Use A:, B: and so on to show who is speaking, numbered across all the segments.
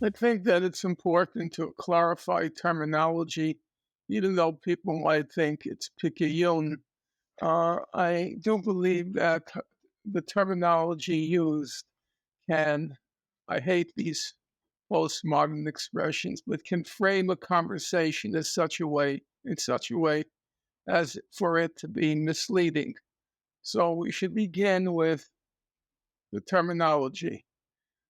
A: I think that it's important to clarify terminology, even though people might think it's picayune. I do believe that the terminology used can, I hate these postmodern expressions, but can frame a conversation in such a way as for it to be misleading. So we should begin with the terminology.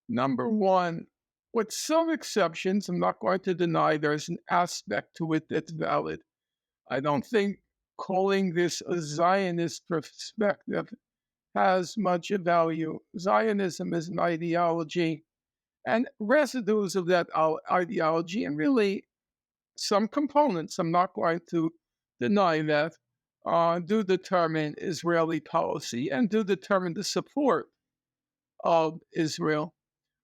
A: Number one, with some exceptions, I'm not going to deny there's an aspect to it that's valid. I don't think calling this a Zionist perspective has much value. Zionism is an ideology, and residues of that ideology, and really some components, I'm not going to deny that, do determine Israeli policy and do determine the support of Israel.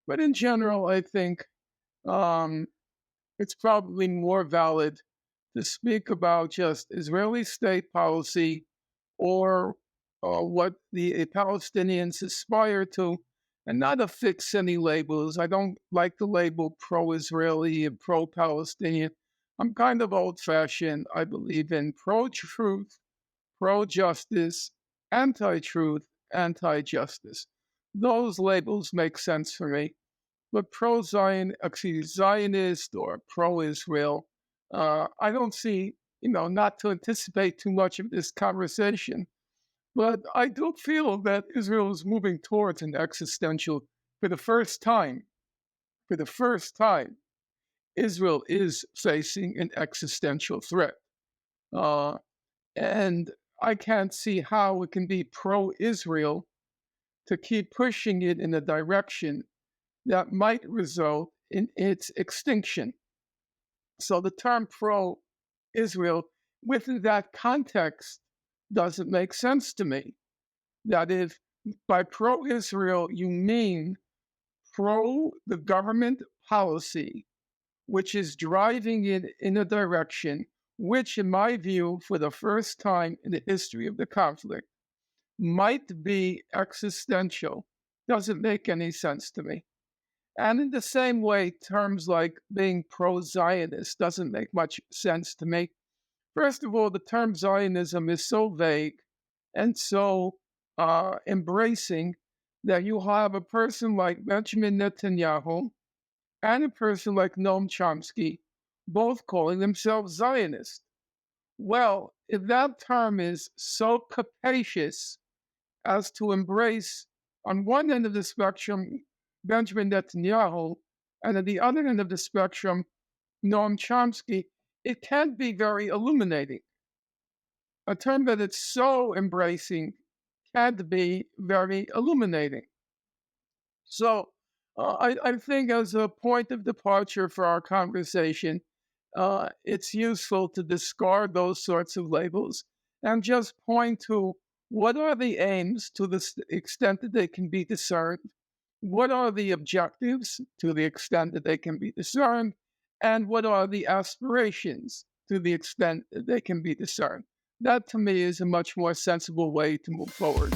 A: But in general, I think it's probably more valid to speak about just Israeli state policy or what the Palestinians aspire to, and not affix any labels. I don't like the label pro-Israeli and pro-Palestinian. I'm kind of old-fashioned. I believe in pro-truth, pro-justice, anti-truth, anti-justice. Those labels make sense for me. But Zionist or pro-Israel, I don't see, not to anticipate too much of this conversation, but I do feel that Israel is moving towards an existential, for the first time, Israel is facing an existential threat. And I can't see how it can be pro-Israel to keep pushing it in a direction that might result in its extinction. So the term pro-Israel within that context doesn't make sense to me. That if by pro-Israel you mean pro the government policy, which is driving it in a direction which, in my view, for the first time in the history of the conflict, might be existential, doesn't make any sense to me. And in the same way, terms like being pro-Zionist doesn't make much sense to me. First of all, the term Zionism is so vague and so embracing that you have a person like Benjamin Netanyahu and a person like Noam Chomsky both calling themselves Zionists. Well, if that term is so capacious as to embrace, on one end of the spectrum, Benjamin Netanyahu, and at the other end of the spectrum, Noam Chomsky, it can be very illuminating. A term that it's so embracing can be very illuminating. So I think as a point of departure for our conversation, it's useful to discard those sorts of labels and just point to what are the aims to the extent that they can be discerned, what are the objectives to the extent that they can be discerned, and what are the aspirations to the extent that they can be discerned. That, to me, is a much more sensible way to move forward.